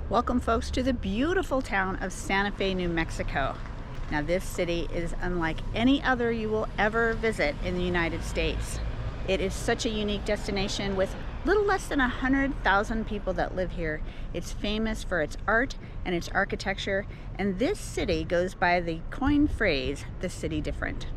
Welcome folks to the beautiful town of Santa Fe, New Mexico. Now this city is unlike any other you will ever visit in the United States. It is such a unique destination with little less than 100,000 people that live here. It's famous for its art and its architecture, and this city goes by the coined phrase, the city different.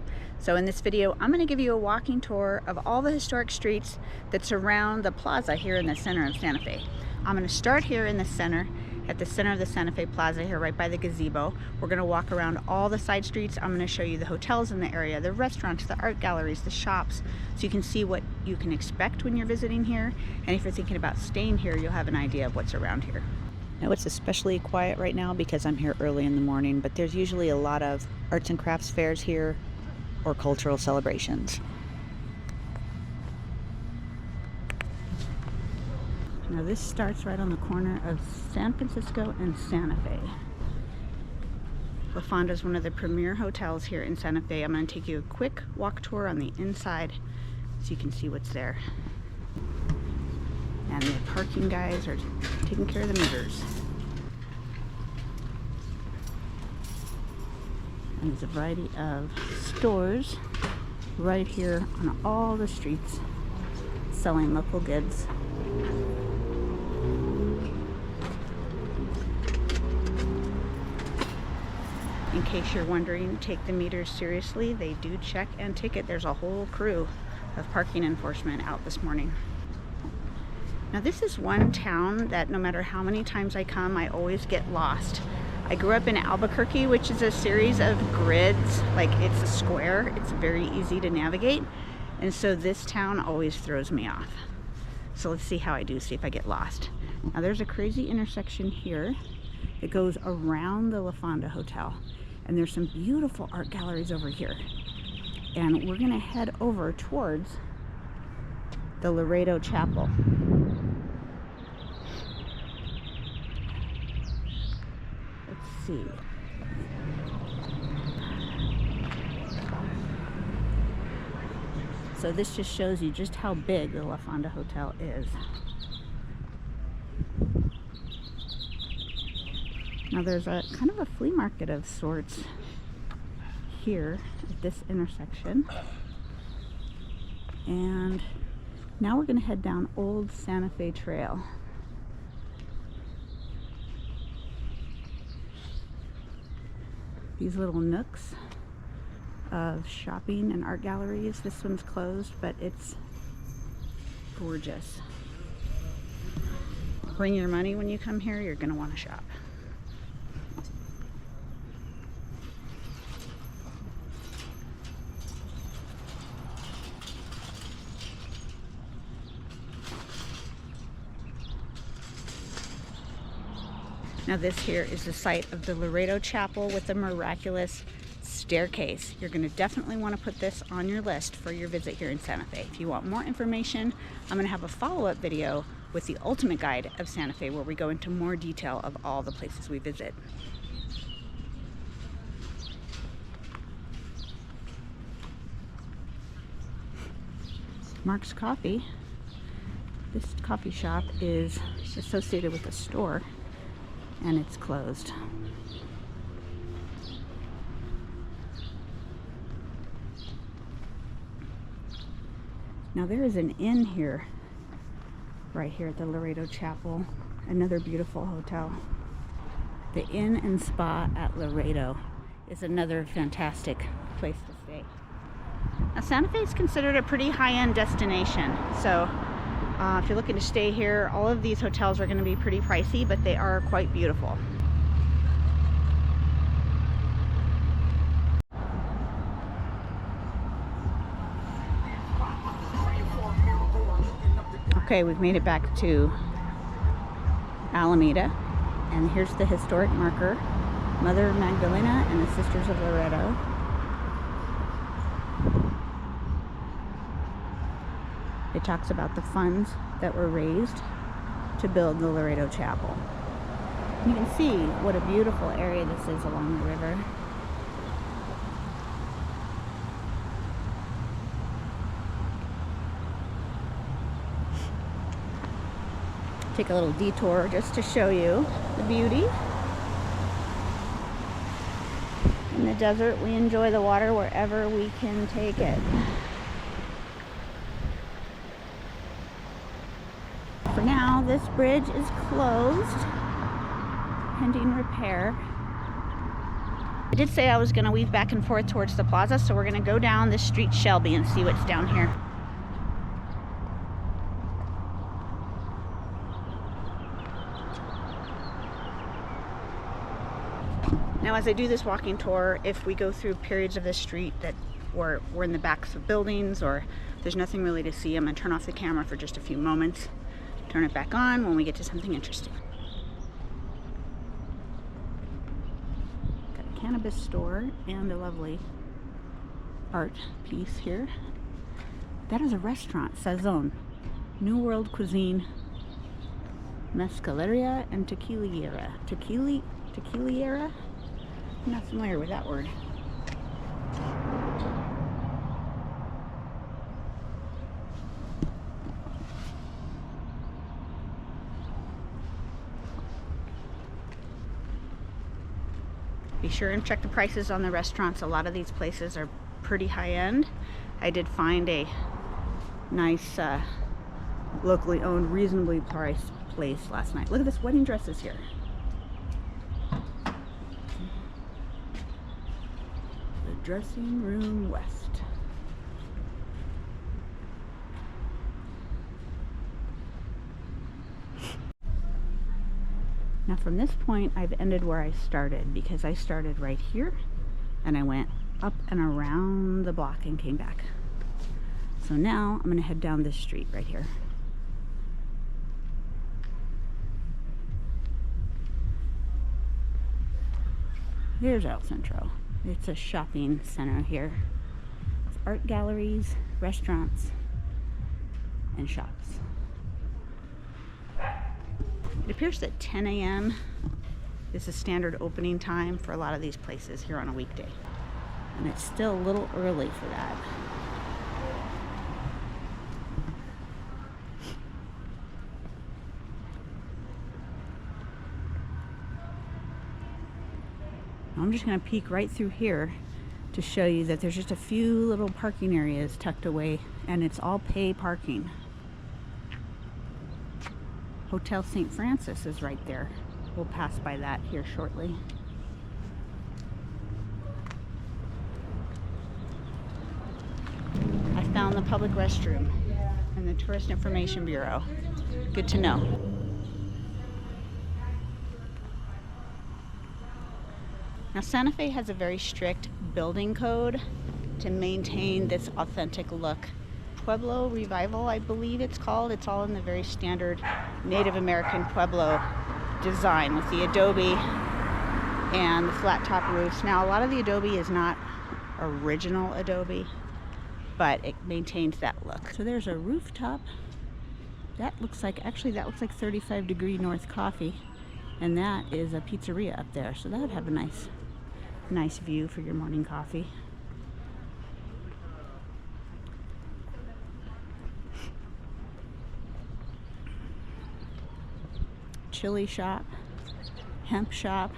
So in this video, I'm going to give you a walking tour of all the historic streets that surround the plaza here in the center of Santa Fe. I'm going to start here in the center, at the center of the Santa Fe Plaza here, right by the gazebo. We're going to walk around all the side streets. I'm going to show you the hotels in the area, the restaurants, the art galleries, the shops, so you can see what you can expect when you're visiting here. And if you're thinking about staying here, you'll have an idea of what's around here. Now it's especially quiet right now because I'm here early in the morning, but there's usually a lot of arts and crafts fairs here or cultural celebrations. Now this starts right on the corner of San Francisco and Santa Fe. Fonda is one of the premier hotels here in Santa Fe. I'm going to take you a quick walk tour on the inside so you can see what's there. And the parking guys are taking care of the meters. And there's a variety of stores right here on all the streets selling local goods. In case you're wondering, take the meters seriously. They do check and ticket. There's a whole crew of parking enforcement out this morning. Now this is one town that no matter how many times I come, I always get lost. I grew up in Albuquerque, which is a series of grids, like it's a square. It's very easy to navigate. And so this town always throws me off. So let's see how I do, see if I get lost. Now there's a crazy intersection here. It goes around the Fonda Hotel. And there's some beautiful art galleries over here. And we're gonna head over towards the Loretto Chapel. Let's see. So this just shows you just how big the Fonda Hotel is. Now there's a kind of a flea market of sorts here at this intersection. And now we're going to head down Old Santa Fe Trail. These little nooks of shopping and art galleries. This one's closed, but it's gorgeous. Bring your money when you come here. You're going to want to shop. Now this here is the site of the Loretto Chapel with the miraculous staircase. You're going to definitely want to put this on your list for your visit here in Santa Fe. If you want more information, I'm going to have a follow-up video with the ultimate guide of Santa Fe where we go into more detail of all the places we visit. Mark's Coffee. This coffee shop is associated with a store and it's closed. Now there is an inn here, right here at the Loretto Chapel, another beautiful hotel. The Inn and Spa at Loretto is another fantastic place to stay. Now Santa Fe is considered a pretty high-end destination, so if you're looking to stay here, all of these hotels are going to be pretty pricey, but they are quite beautiful. Okay, we've made it back to Alameda, and here's the historic marker, Mother Magdalena and the Sisters of Loretto. It talks about the funds that were raised to build the Loretto Chapel. You can see what a beautiful area this is along the river. take a little detour just to show you the beauty. In the desert, we enjoy the water wherever we can take it. For now, this bridge is closed, pending repair. I did say I was going to weave back and forth towards the plaza, so we're going to go down this street Shelby and see what's down here. Now, as I do this walking tour, if we go through periods of the street that we're in the backs of buildings or there's nothing really to see, I'm going to turn off the camera for just a few moments, turn it back on when we get to something interesting. Got a cannabis store and a lovely art piece here. That is a restaurant, Sazon, New World Cuisine, Mezcaleria and Tequiliera. Tequiliera? I'm not familiar with that word. Be sure and check the prices on the restaurants. A lot of these places are pretty high end. I did find a nice locally owned, reasonably priced place last night. Look at this, wedding dresses here. Dressing Room West. Now from this point I've ended where I started, because I started right here and I went up and around the block and came back. So now I'm gonna head down this street right here. Here's El Centro. It's a shopping center here. It's art galleries, restaurants, and shops. It appears that 10 a.m. is the standard opening time for a lot of these places here on a weekday. And it's still a little early for that. I'm just going to peek right through here to show you that there's just a few little parking areas tucked away, and it's all pay parking. Hotel St. Francis is right there. We'll pass by that here shortly. I found the public restroom and the Tourist Information Bureau. Good to know. Now, Santa Fe has a very strict building code to maintain this authentic look. Pueblo Revival, I believe it's called. It's all in the very standard Native American Pueblo design with the adobe and the flat top roofs. Now, a lot of the adobe is not original adobe, but it maintains that look. So there's a rooftop. That looks like 35 Degree North Coffee, and that is a pizzeria up there. So that would have a nice view for your morning coffee. Chili shop, hemp shop.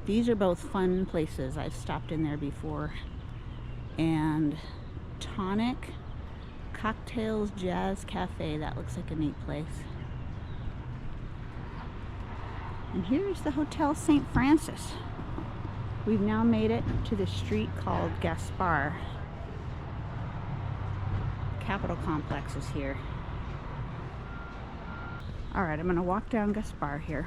These are both fun places. I've stopped in there before. And Tonic Cocktails Jazz Cafe. That looks like a neat place. And here's the Hotel St. Francis. We've now made it to the street called Gaspar. Capitol Complex is here. All right, I'm gonna walk down Gaspar here.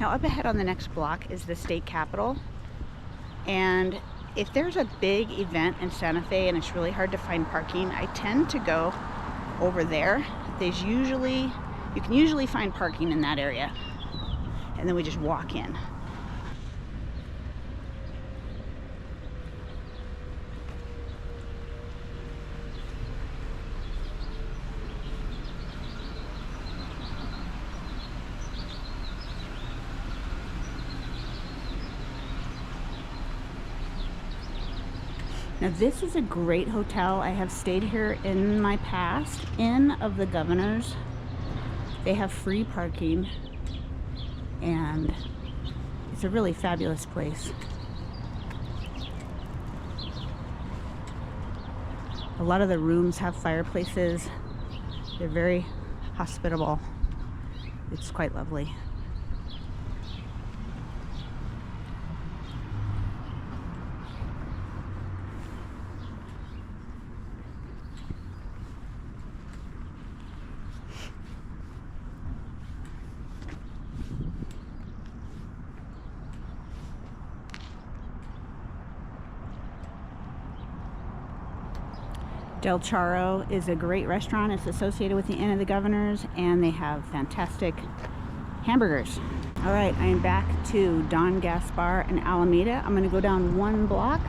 Now up ahead on the next block is the state capitol. And if there's a big event in Santa Fe and it's really hard to find parking, I tend to go over there. You can usually find parking in that area. And then we just walk in. Now this is a great hotel. I have stayed here in my past. Inn of the Governors. They have free parking and it's a really fabulous place. A lot of the rooms have fireplaces. They're very hospitable. It's quite lovely. Del Charro is a great restaurant. It's associated with the Inn of the Governors, and they have fantastic hamburgers. All right, I am back to Don Gaspar and Alameda. I'm gonna go down one block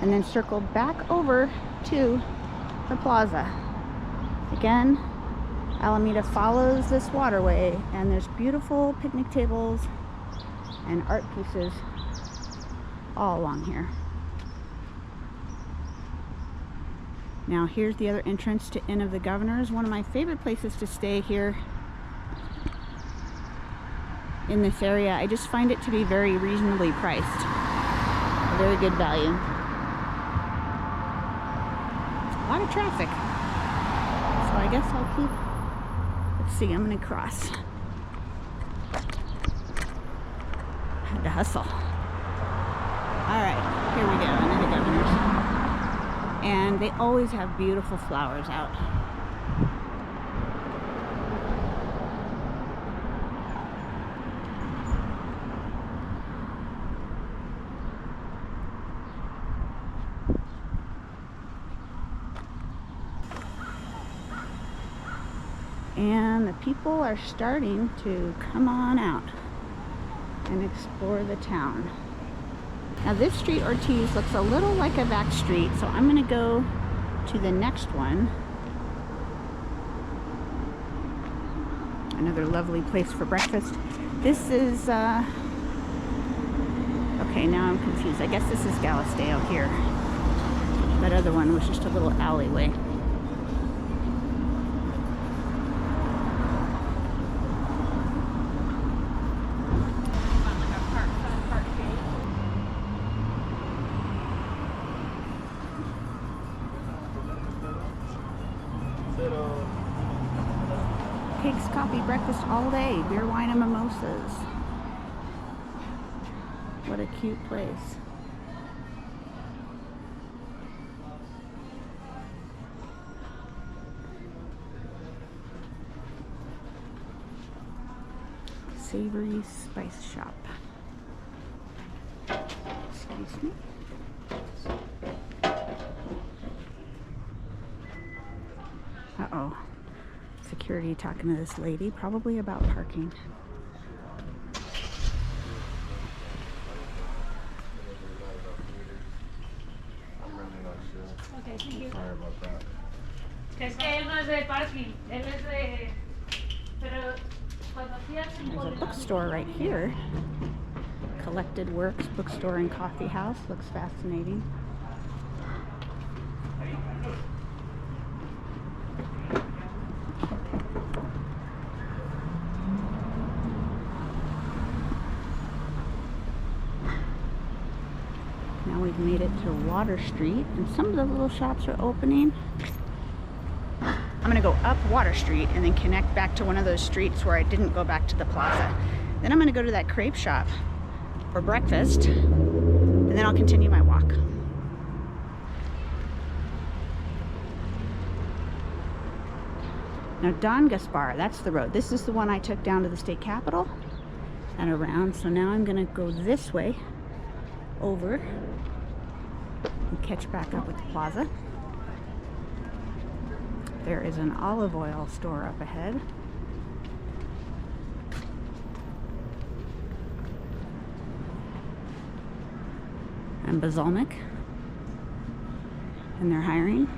and then circle back over to the plaza. Again, Alameda follows this waterway, and there's beautiful picnic tables and art pieces all along here. Now here's the other entrance to Inn of the Governors, one of my favorite places to stay here in this area. I just find it to be very reasonably priced. A very good value. A lot of traffic. So I guess I'll keep, let's see, I'm gonna cross. Had to hustle. All right, here we go, Inn of the Governors. And they always have beautiful flowers out. And the people are starting to come on out and explore the town. Now this street, Ortiz, looks a little like a back street, so I'm gonna go to the next one. Another lovely place for breakfast. This is, okay, now I'm confused. I guess this is Galisteo here. That other one was just a little alleyway. Cakes, coffee, breakfast all day. Beer, wine, and mimosas. What a cute place. Savory Spice Shop. Excuse me. Uh-oh. Security talking to this lady, probably about parking. I'm really not sure. Okay, thank you. Sorry about that. Es que él no es de parking, él es de... Pero cuando hacías There's a bookstore right here. Collected Works Bookstore and Coffee House. Looks fascinating. Now we've made it to Water Street, and some of the little shops are opening. I'm gonna go up Water Street and then connect back to one of those streets where I didn't go back to the plaza. Then I'm gonna go to that crepe shop for breakfast, and then I'll continue my walk. Now Don Gaspar, that's the road. This is the one I took down to the state capitol and around. So now I'm gonna go this way over and catch back up with the plaza. There is an olive oil store up ahead. And balsamic. And they're hiring.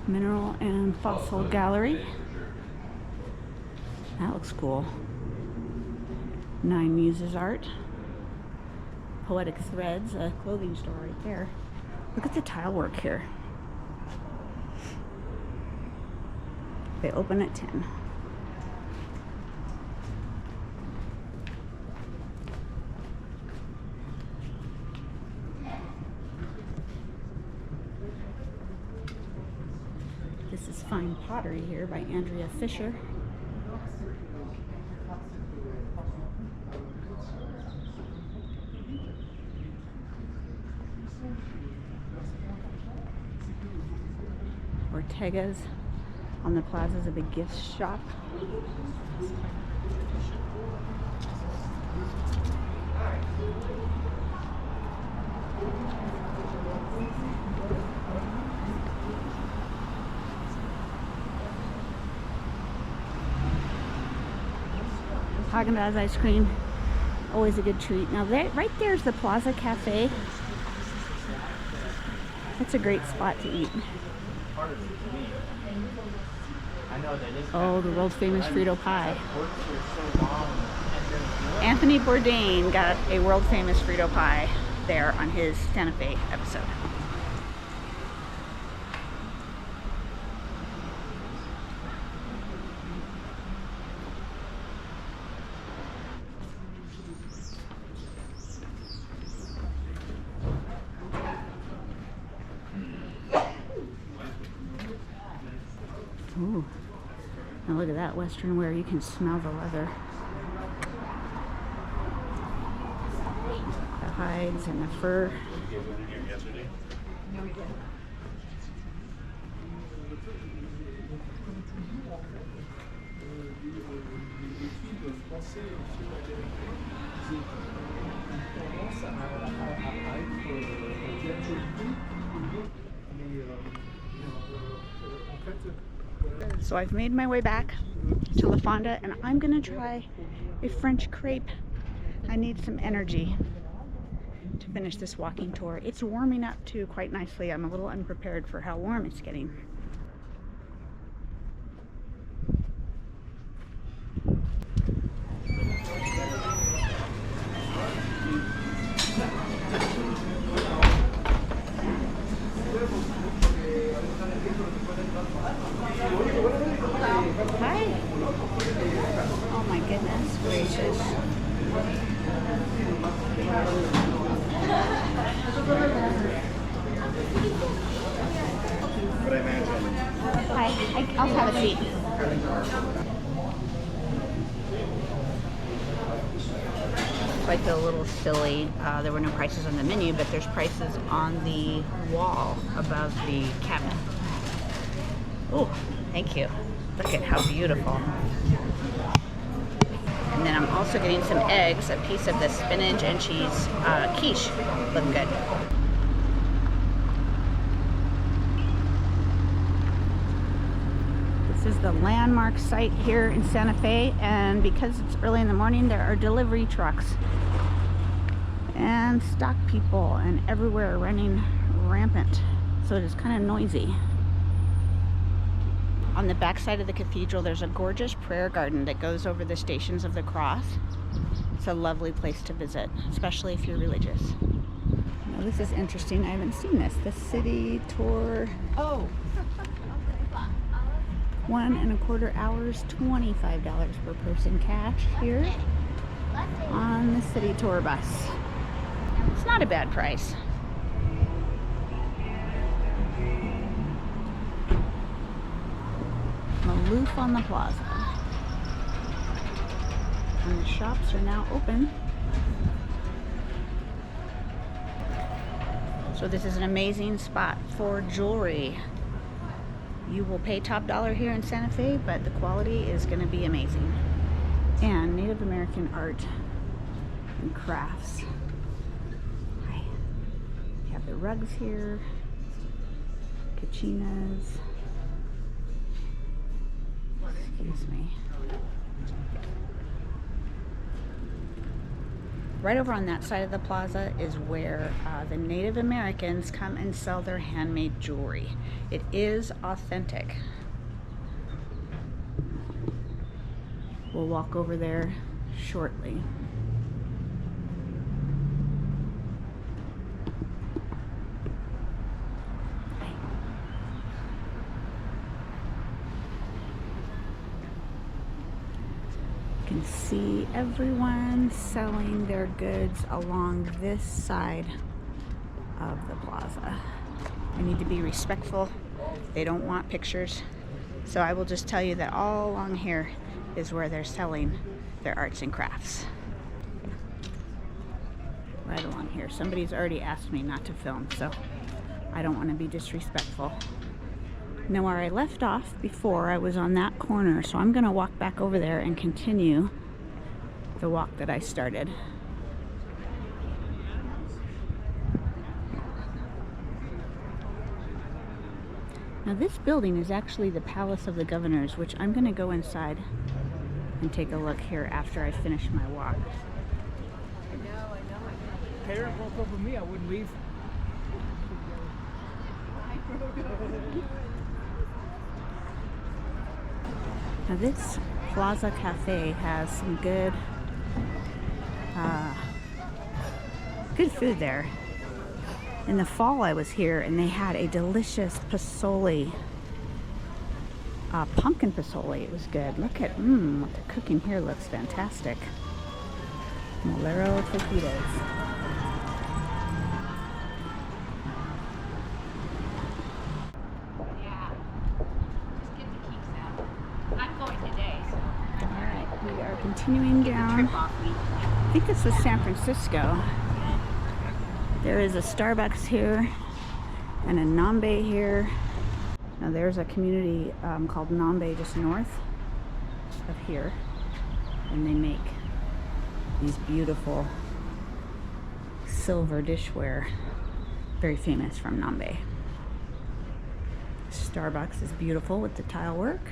Mineral and Fossil Gallery. That looks cool. Nine Muses Art. Poetic Threads, a clothing store right there. Look at the tile work here. They open at 10. This is Fine Pottery here by Andrea Fisher. Ortega's on the plaza is a big gift shop. Haagen-Dazs ice cream, always a good treat. Now right there's the Plaza Cafe. That's a great spot to eat. Oh, the world famous Frito pie. Anthony Bourdain got a world famous Frito pie there on his Santa Fe episode. Ooh, now look at that Western wear. You can smell the leather. The hides and the fur. So I've made my way back to La Fonda and I'm gonna try a French crepe. I need some energy to finish this walking tour. It's warming up too quite nicely. I'm a little unprepared for how warm it's getting. Hi. Oh my goodness gracious. But I imagine. Hi, I'll have a seat. So I feel a little silly. There were no prices on the menu, but there's prices on the wall above the cabinet. Oh, thank you. Look at how beautiful. And then I'm also getting some eggs, a piece of the spinach and cheese quiche. Look good. This is the landmark site here in Santa Fe, and because it's early in the morning, there are delivery trucks and stock people and everywhere running rampant. So it is kind of noisy. On the back side of the cathedral, there's a gorgeous prayer garden that goes over the Stations of the Cross. It's a lovely place to visit, especially if you're religious. Now this is interesting. I haven't seen this. The city tour. Oh. 1.25 hours, $25 per person cash here on the city tour bus. It's not a bad price. Aloof on the plaza. And the shops are now open. So this is an amazing spot for jewelry. You will pay top dollar here in Santa Fe, but the quality is going to be amazing. And Native American art and crafts. Hi. You have the rugs here, kachinas. Excuse me. Right over on that side of the plaza is where the Native Americans come and sell their handmade jewelry. It is authentic. We'll walk over there shortly. You can see everyone selling their goods along this side of the plaza. I need to be respectful. They don't want pictures. So I will just tell you that all along here is where they're selling their arts and crafts. Right along here. Somebody's already asked me not to film, so I don't want to be disrespectful. Now where I left off before, I was on that corner, so I'm going to walk back over there and continue the walk that I started. Now this building is actually the Palace of the Governors, which I'm going to go inside and take a look here after I finish my walk. I know. If my parent broke up with me, I wouldn't leave. Now this Plaza Cafe has some good food there. In the fall I was here and they had a delicious pozole, pumpkin pozole. It was good. Look at what they're cooking here. Looks fantastic. Loretto Hotel. Continuing down, I think this was San Francisco. There is a Starbucks here and a Nambe here. Now there's a community called Nambe just north of here, and they make these beautiful silver dishware, very famous from Nambe. Starbucks is beautiful with the tile work,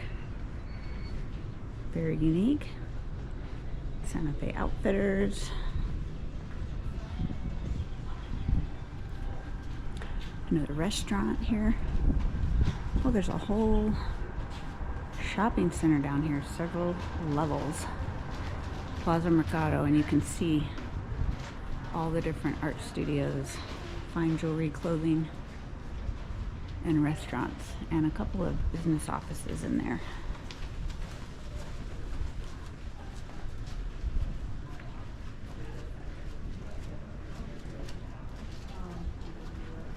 very unique. Santa Fe Outfitters. Another restaurant here. Oh, there's a whole shopping center down here, several levels. Plaza Mercado, and you can see all the different art studios, fine jewelry, clothing, and restaurants, and a couple of business offices in there.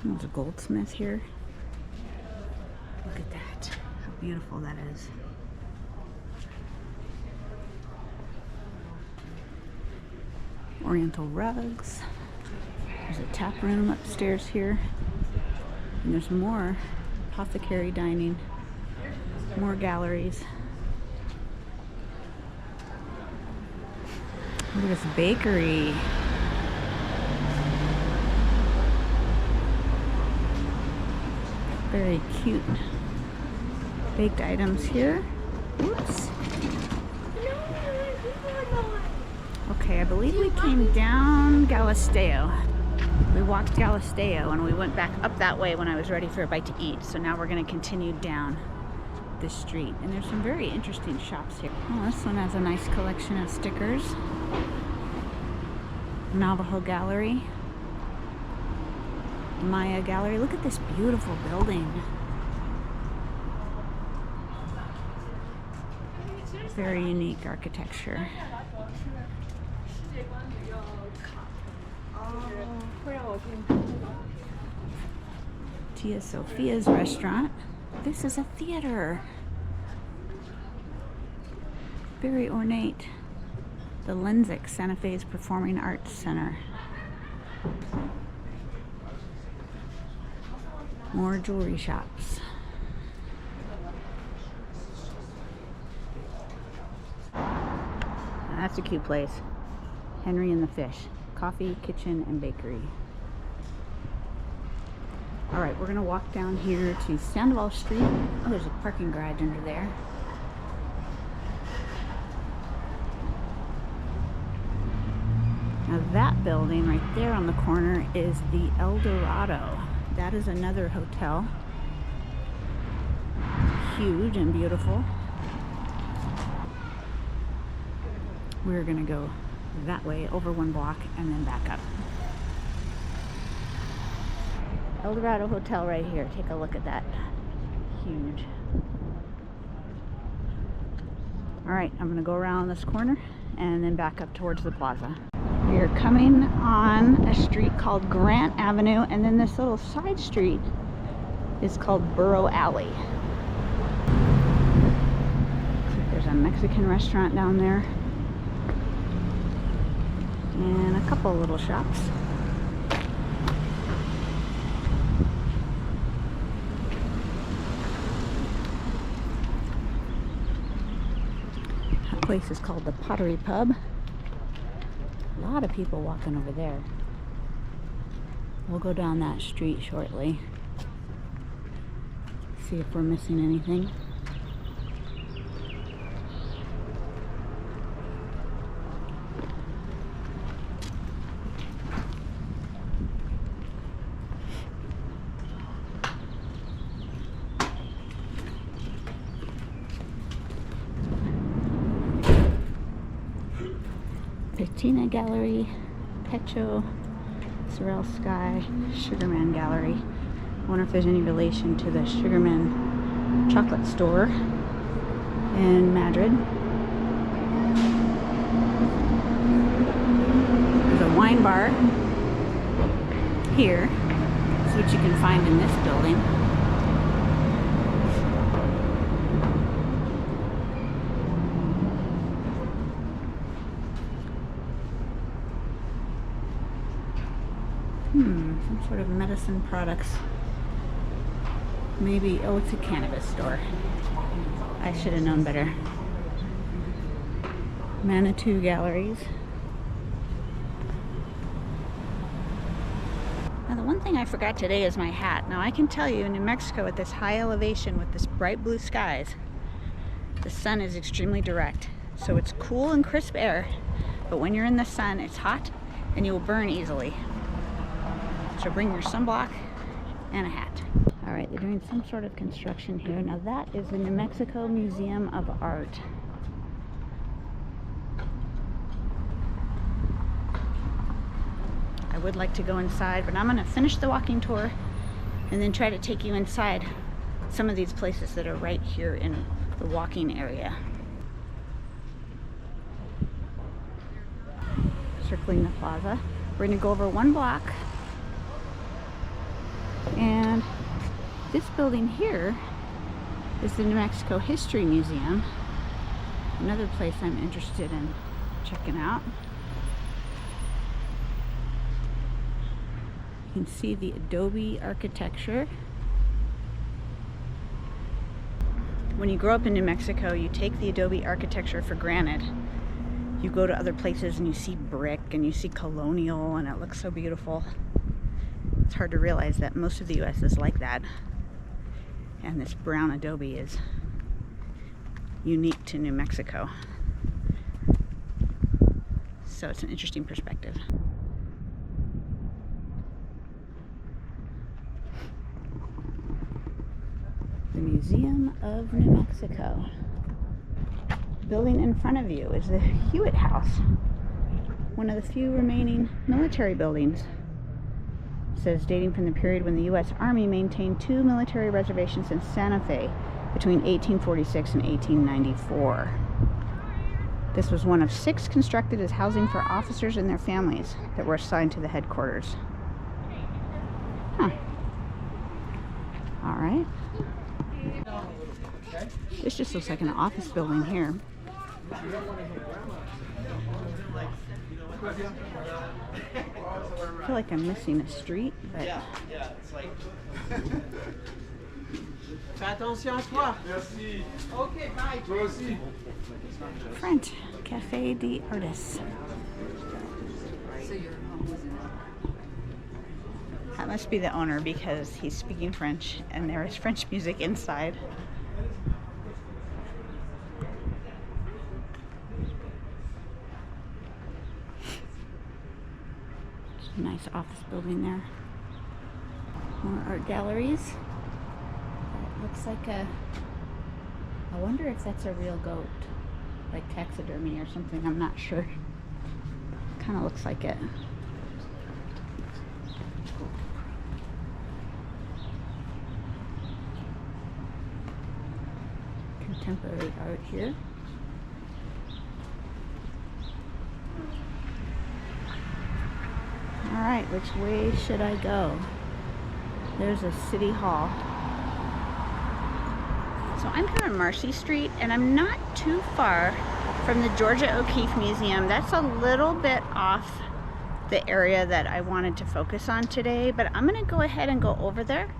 There's a goldsmith here. Look at that. How beautiful that is. Oriental rugs. There's a tap room upstairs here. And there's more apothecary dining. More galleries. Look at this bakery. Very cute baked items here. Oops. Okay, I believe we came down Galisteo. We walked Galisteo and we went back up that way when I was ready for a bite to eat. So now we're going to continue down this street. And there's some very interesting shops here. Oh, this one has a nice collection of stickers. Navajo Gallery. Maya Gallery. Look at this beautiful building. Very unique architecture. Tia Sophia's restaurant. This is a theater. Very ornate. The Lensic, Santa Fe's Performing Arts Center. More jewelry shops. That's a cute place. Henry and the Fish. Coffee, kitchen, and bakery. Alright, we're going to walk down here to Sandoval Street. Oh, there's a parking garage under there. Now That building right there on the corner is the Eldorado. That is another hotel. Huge and beautiful. We're gonna go that way over one block and then back up. Eldorado Hotel right here. Take a look at that. Huge. All right, I'm gonna go around this corner and then back up towards the plaza. We are coming on a street called Grant Avenue, and then this little side street is called Burrow Alley. Looks like there's a Mexican restaurant down there and a couple little shops. That place is called the Pottery Pub. A lot of people walking over there. We'll go down that street shortly. See if we're missing anything. Tina Gallery, Pecho, Sorrel Sky, Sugarman Gallery. I wonder if there's any relation to the Sugarman chocolate store in Madrid. There's a wine bar here. See what you can find in this building. Some sort of medicine products. Maybe, oh, it's a cannabis store. I should have known better. Manitou Galleries. Now the one thing I forgot today is my hat. Now I can tell you in New Mexico at this high elevation with this bright blue skies, the sun is extremely direct. So it's cool and crisp air, but when you're in the sun, it's hot and you will burn easily. So bring your sunblock and a hat. All right, they're doing some sort of construction here. Now that is the New Mexico Museum of Art. I would like to go inside, but I'm gonna finish the walking tour and then try to take you inside some of these places that are right here in the walking area. Circling the plaza. We're gonna go over one block. And this building here is the New Mexico History Museum. Another place I'm interested in checking out. You can see the adobe architecture. When you grow up in New Mexico, you take the adobe architecture for granted. You go to other places and you see brick and you see colonial and it looks so beautiful. It's hard to realize that most of the U.S. is like that, and this brown adobe is unique to New Mexico. So it's an interesting perspective. The Museum of New Mexico. The building in front of you is the Hewitt House, one of the few remaining military buildings. It says dating from the period when the U.S. Army maintained 2 military reservations in Santa Fe between 1846 and 1894. This was one of 6 constructed as housing for officers and their families that were assigned to the headquarters. Huh. All right. This just looks like an office building here. I feel like I'm missing a street, but Yeah, it's like. Fais attention à toi. Merci. Okay, bye. Toi aussi. French Cafe des Artists. That must be the owner because he's speaking French and there is French music inside. Nice office building there. More art galleries. That looks like a... I wonder if that's a real goat. Like taxidermy or something, I'm not sure. Kind of looks like it. Contemporary art here. Alright, which way should I go? There's a city hall. So I'm here on Marcy Street, and I'm not too far from the Georgia O'Keeffe Museum. That's a little bit off the area that I wanted to focus on today, but I'm gonna go ahead and go over there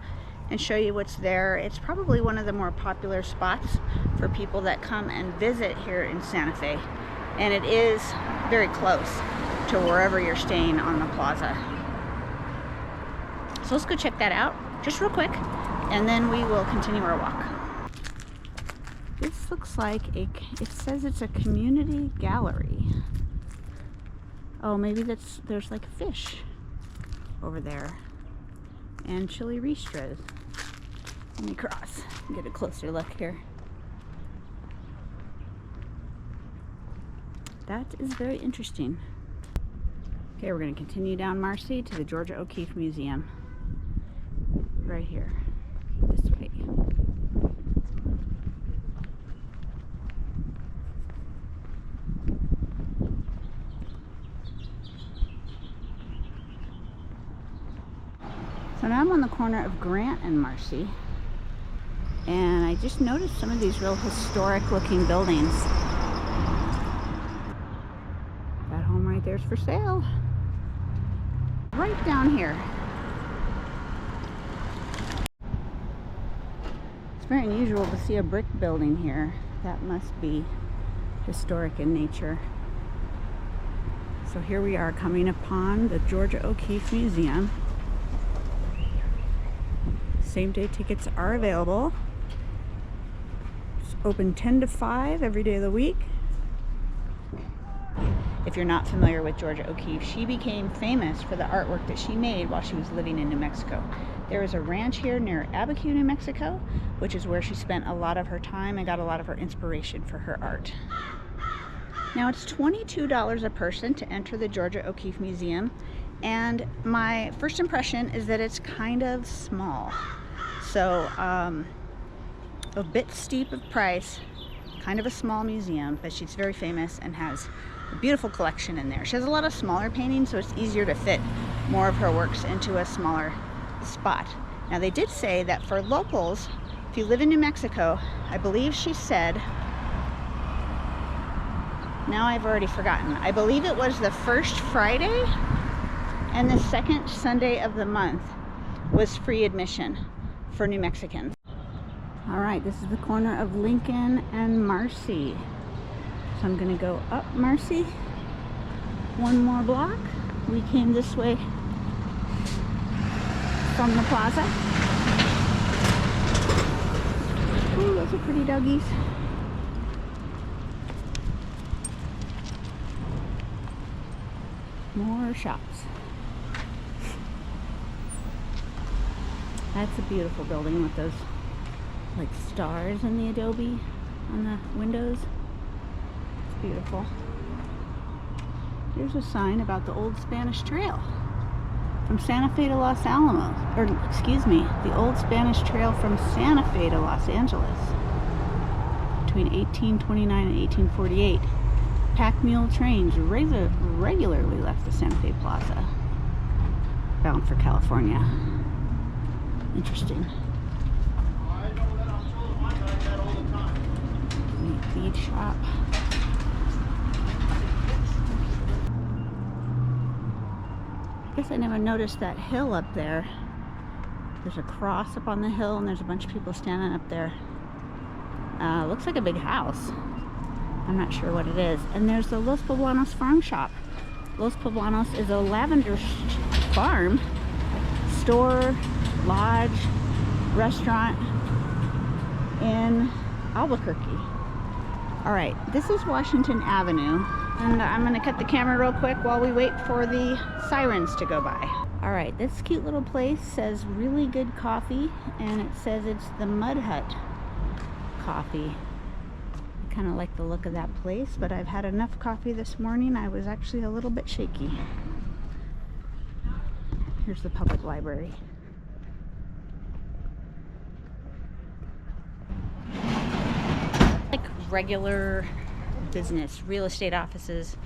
and show you what's there. It's probably one of the more popular spots for people that come and visit here in Santa Fe, and it is very close to wherever you're staying on the plaza. So let's go check that out just real quick, and then we will continue our walk. This looks like it says it's a community gallery. Oh, maybe there's like a fish over there. And chili ristros. Let me cross and get a closer look here. That is very interesting. Okay, we're going to continue down Marcy to the Georgia O'Keeffe Museum. Right here. This way. So now I'm on the corner of Grant and Marcy, and I just noticed some of these real historic looking buildings. That home right there's for sale. Right down here. It's very unusual to see a brick building here. That must be historic in nature. So here we are coming upon the Georgia O'Keeffe Museum. Same day tickets are available. It's open 10 to 5 every day of the week. If you're not familiar with Georgia O'Keeffe, she became famous for the artwork that she made while she was living in New Mexico. There is a ranch here near Abaco, New Mexico, which is where she spent a lot of her time and got a lot of her inspiration for her art. Now it's $22 a person to enter the Georgia O'Keeffe Museum, and my first impression is that it's kind of small. So a bit steep of price, kind of a small museum, but she's very famous and has a beautiful collection in there. She has a lot of smaller paintings, so it's easier to fit more of her works into a smaller spot. Now they did say that for locals, if you live in New Mexico, I believe she said, now I've already forgotten, I believe it was the first Friday and the second Sunday of the month was free admission for New Mexicans. All right, this is the corner of Lincoln and Marcy. So I'm gonna go up Marcy one more block. We came this way from the plaza. Ooh, those are pretty doggies. More shops. That's a beautiful building with those like stars in the adobe on the windows. It's beautiful. Here's a sign about the old Spanish Trail from Santa Fe to Los Alamos, or excuse me, the old Spanish Trail from Santa Fe to Los Angeles between 1829 and 1848. Pack mule trains regularly left the Santa Fe Plaza bound for California. Interesting. Neat bead shop. I guess I never noticed that hill up there. There's a cross up on the hill and there's a bunch of people standing up there. Looks like a big house. I'm not sure what it is. And there's the Los Poblanos Farm Shop. Los Poblanos is a lavender farm, store, lodge, restaurant in Albuquerque. All right, this is Washington Avenue And I'm gonna cut the camera real quick while we wait for the sirens to go by. All right, this cute little place says really good coffee, and it says it's the Mud Hut coffee. I kind of like the look of that place, but I've had enough coffee this morning. I was actually a little bit shaky. Here's the public library. Like regular business, real estate offices.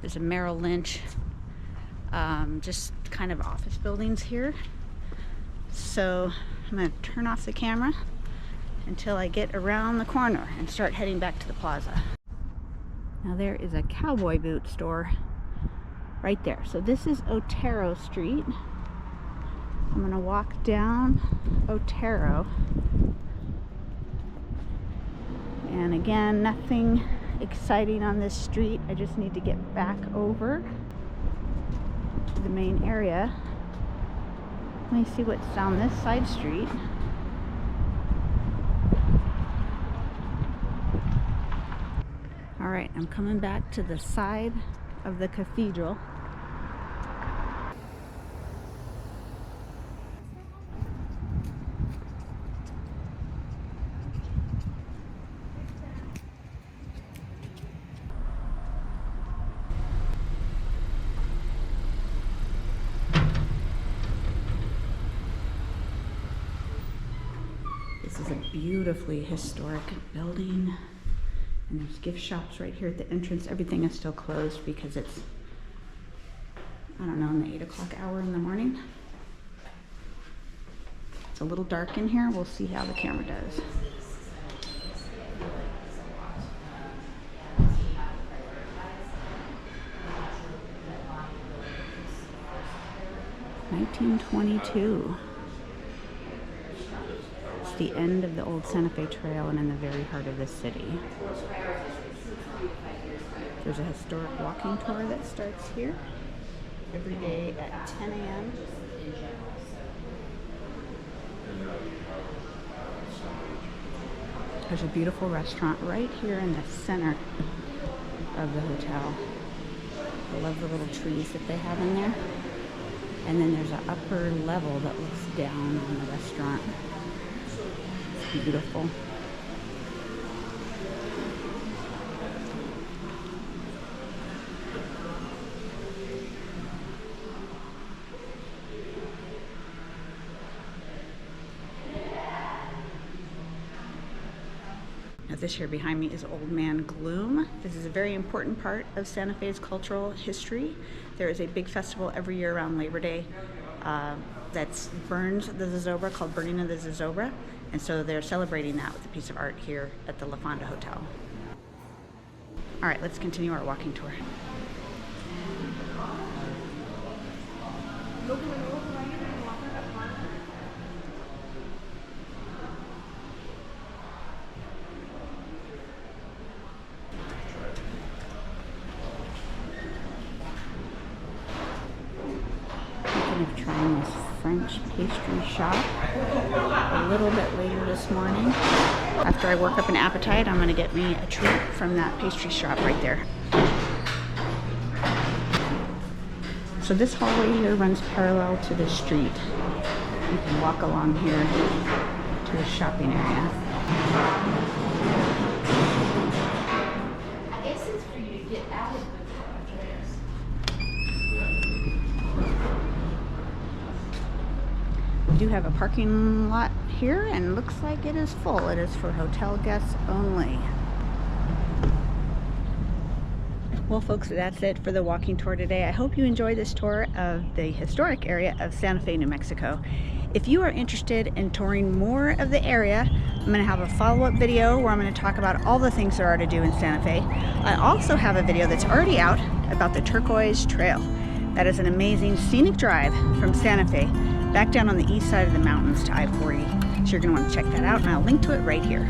There's a Merrill Lynch, just kind of office buildings here. So I'm going to turn off the camera until I get around the corner and start heading back to the plaza. Now there is a cowboy boot store right there. So this is Otero Street. I'm going to walk down Otero. And again, nothing exciting on this street. I just need to get back over to the main area. Let me see what's down this side street. All right, I'm coming back to the side of the cathedral. This is a beautifully historic building, and there's gift shops right here at the entrance. Everything is still closed because it's, I don't know, in the 8 o'clock hour in the morning. It's a little dark in here. We'll see how the camera does. (1922). The end of the old Santa Fe Trail and in the very heart of the city. There's a historic walking tour that starts here every day at 10 a.m. There's a beautiful restaurant right here in the center of the hotel. I love the little trees that they have in there. And then there's an upper level that looks down on the restaurant. Beautiful. Now this here behind me is Old Man Gloom. This is a very important part of Santa Fe's cultural history. There is a big festival every year around Labor Day that burns the zozobra, called Burning of the Zozobra. And so they're celebrating that with a piece of art here at the Fonda Hotel. All right, let's continue our walking tour. Thinking of trying this French pastry shop a little bit later this morning. After I work up an appetite, I'm going to get me a treat from that pastry shop right there. So this hallway here runs parallel to the street. You can walk along here to the shopping area. I guess it's for you to get out of the We do have a parking lot here, and looks like it is full. It is for hotel guests only. Well, folks, that's it for the walking tour today. I hope you enjoyed this tour of the historic area of Santa Fe, New Mexico. If you are interested in touring more of the area, I'm going to have a follow-up video where I'm going to talk about all the things there are to do in Santa Fe. I also have a video that's already out about the Turquoise Trail. That is an amazing scenic drive from Santa Fe back down on the east side of the mountains to I-40. So you're going to want to check that out, and I'll link to it right here.